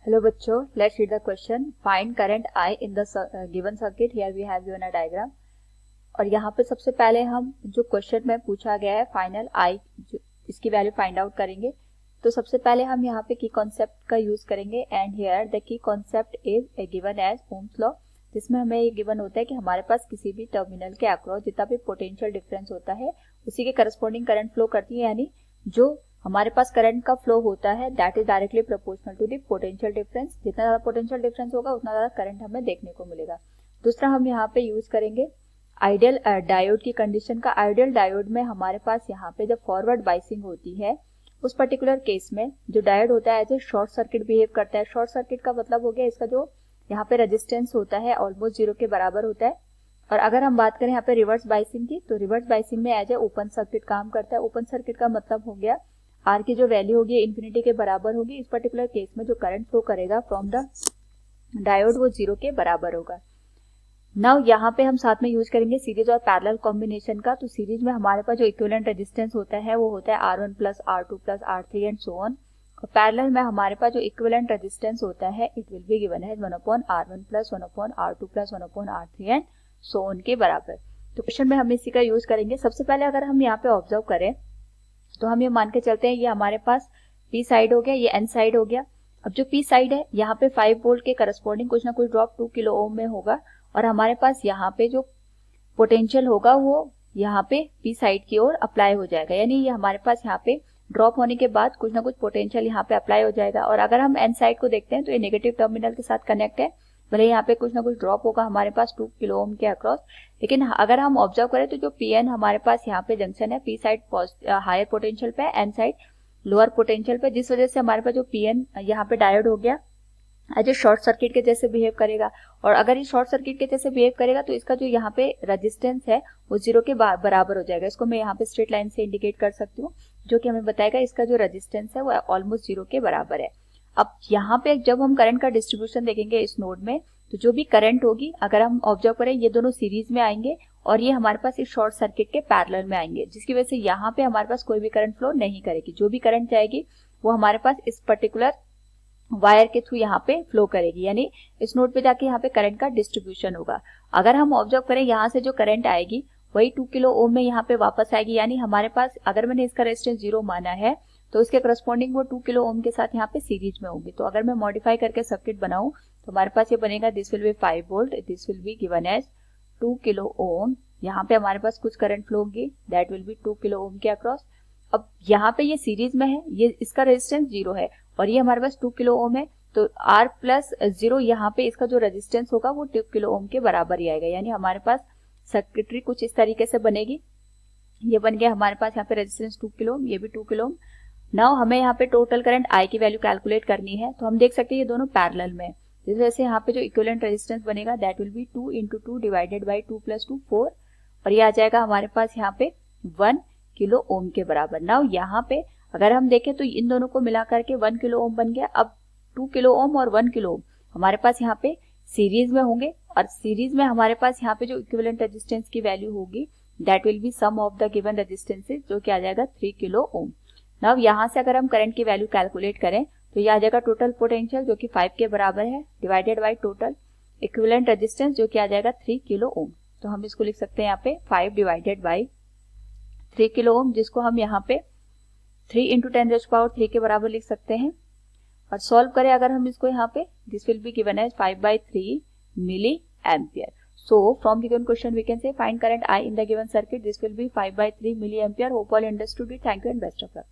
Hello बच्चों, let's read the question. Find current I in the given circuit. Here we have given a diagram. और यहाँ पे सबसे पहले हम जो क्वेश्चन में पूछा गया है फाइनल I इसकी वैल्यू फाइंड आउट करेंगे. तो सबसे पहले हम यहाँ पे की कॉन्सेप्ट का यूज करेंगे and here the key concept is given as Ohm's law, जिसमें हमें ये गिवन होता है कि हमारे पास किसी भी टर्मिनल के अक्रॉस जितना भी पोटेंशियल डिफरेंस होता है उसी के करस्पॉन्डिंग करंट फ्लो करती है, यानी जो हमारे पास करंट का फ्लो होता है that is directly proportional to the potential difference. जितना ज्यादा पोटेंशियल डिफरेंस होगा उतना ज्यादा करंट हमें देखने को मिलेगा. दूसरा हम यहाँ पे यूज करेंगे आइडियल डायोड की कंडीशन का. आइडियल डायोड में हमारे पास यहाँ पे जब फॉरवर्ड बाइसिंग होती है उस पर्टिकुलर केस में जो डायोड होता है as a short circuit behave करता है. शॉर्ट सर्किट का मतलब हो गया इसका जो यहाँ पे रेजिस्टेंस होता है ऑलमोस्ट जीरो के बराबर होता है. और अगर हम बात करें यहाँ पे रिवर्स बाइसिंग की, तो रिवर्स बाइसिंग में एज ए ओपन सर्किट काम करता है. ओपन सर्किट का मतलब हो गया आर की जो वैल्यू होगी इन्फिनिटी के बराबर होगी. इस पर्टिकुलर केस में जो करंट फ्लो करेगा फ्रॉम द डायोड वो जीरो के बराबर होगा. नाउ यहाँ पे हम साथ में यूज करेंगे सीरीज और पैरेलल कॉम्बिनेशन का. तो सीरीज में हमारे पास जो इक्विवेलेंट रेजिस्टेंस होता है वो होता है R1 plus R2 plus R3 and so on. और पैरेलल में हमारे पास जो इक्विवेलेंट रेजिस्टेंस होता है इट विल बी गिवन है 1/R1 plus 1/R2 plus 1/R3 and so on के बराबर. तो क्वेश्चन में हम इसी का यूज करेंगे. सबसे पहले अगर हम यहाँ पे ऑब्जर्व करें तो हम ये मान के चलते हैं ये हमारे पास पी साइड हो गया, ये एन साइड हो गया. अब जो पी साइड है यहाँ पे 5 वोल्ट के करस्पॉन्डिंग कुछ ना कुछ ड्रॉप 2 किलो ओम में होगा. और हमारे पास यहाँ पे जो पोटेंशियल होगा वो यहाँ पे पी साइड की ओर अप्लाई हो जाएगा, यानी ये हमारे पास यहाँ पे ड्रॉप होने के बाद कुछ ना कुछ पोटेंशियल यहाँ पे अप्लाई हो जाएगा. और अगर हम एन साइड को देखते हैं तो ये नेगेटिव टर्मिनल के साथ कनेक्ट है. भले यहाँ पे कुछ ना कुछ ड्रॉप होगा हमारे पास 2 किलो ओम के अक्रॉस, लेकिन अगर हम ऑब्जर्व करें तो जो पीएन हमारे पास यहाँ पे जंक्शन है, पी साइड हायर पोटेंशियल पे, एन साइड लोअर पोटेंशियल पे, जिस वजह से हमारे पास जो पीएन यहाँ पे डायोड हो गया एज ए शॉर्ट सर्किट के जैसे बिहेव करेगा. और अगर ये शॉर्ट सर्किट के जैसे बिहेव करेगा तो इसका जो यहाँ पे रेजिस्टेंस है वो जीरो के बराबर हो जाएगा. इसको मैं यहाँ पे स्ट्रेट लाइन से इंडिकेट कर सकती हूँ जो कि हमें बताएगा इसका जो रेजिस्टेंस है वो ऑलमोस्ट जीरो के बराबर है. अब यहाँ पे जब हम करंट का डिस्ट्रीब्यूशन देखेंगे इस नोड में तो जो भी करंट होगी अगर हम ऑब्जर्व करें ये दोनों सीरीज में आएंगे और ये हमारे पास इस शॉर्ट सर्किट के पैरेलल में आएंगे, जिसकी वजह से यहाँ पे हमारे पास कोई भी करंट फ्लो नहीं करेगी. जो भी करंट जाएगी वो हमारे पास इस पर्टिकुलर वायर के थ्रू यहाँ पे फ्लो करेगी, यानी इस नोड पे जाके यहाँ पे करंट का डिस्ट्रीब्यूशन होगा. अगर हम ऑब्जर्व करें यहाँ से जो करंट आएगी वही 2 किलो ओम में यहाँ पे वापस आएगी, यानी हमारे पास अगर मैंने इसका रेजिस्टेंस जीरो माना है तो उसके करस्पॉन्डिंग वो 2 किलो ओम के साथ यहाँ पे सीरीज में होगी. तो अगर मैं मॉडिफाई करके सर्किट बनाऊं तो हमारे पास ये बनेगा this will be 5 volt, this will be given as 2 kilo ohm. यहाँ पे हमारे पास कुछ करंट फ्लो होगी that will be 2 kilo ohm के अक्रॉस. अब यहाँ पे ये सीरीज में है, ये इसका रेजिस्टेंस जीरो है और ये हमारे पास 2 किलो ओम है, तो R प्लस जीरो यहाँ पे इसका जो रेजिस्टेंस होगा वो 2 किलो ओम के बराबर ही आएगा. यानी हमारे पास सर्किटरी कुछ इस तरीके से बनेगी. ये बन गया हमारे पास यहाँ पे रेजिस्टेंस 2 किलो ओम, ये भी 2 किलो ओम. नाउ हमें यहाँ पे टोटल करंट I की वैल्यू कैलकुलेट करनी है. तो हम देख सकते हैं ये दोनों पैरेलल में, जिस वजह से यहाँ पे जो इक्विवेलेंट रेजिस्टेंस बनेगा that will be 2 into 2 divided by 2 plus 2 4, और ये आ जाएगा हमारे पास यहाँ पे 1 किलो ओम के बराबर. नाउ यहाँ पे अगर हम देखें तो इन दोनों को मिला करके 1 किलो ओम बन गया. अब 2 किलो ओम और 1 किलो ओम हमारे पास यहाँ पे सीरीज में होंगे और सीरीज में हमारे पास यहाँ पे जो इक्विवेलेंट रेजिस्टेंस की वैल्यू होगी that will be sum of the given resistances, जो कि आ जाएगा 3 किलो ओम. नाउ यहाँ से अगर हम करंट की वैल्यू कैलकुलेट करें तो ये आ जाएगा टोटल पोटेंशियल जो कि 5 के बराबर है divided by total equivalent resistance जो कि आ जाएगा 3 किलो ओम. तो हम इसको लिख सकते हैं यहाँ पे 5 डिवाइडेड बाई 3 किलो ओम, जिसको हम यहाँ पे 3 इंटू 10⁻³ के बराबर लिख सकते हैं. और सॉल्व करें अगर हम इसको यहाँ पे this will be given as 5/3 milli ampere. So from the given question we can say find current I in the given circuit. This will be 5/3 milliampere. Hope all understood it. Thank you and best of luck.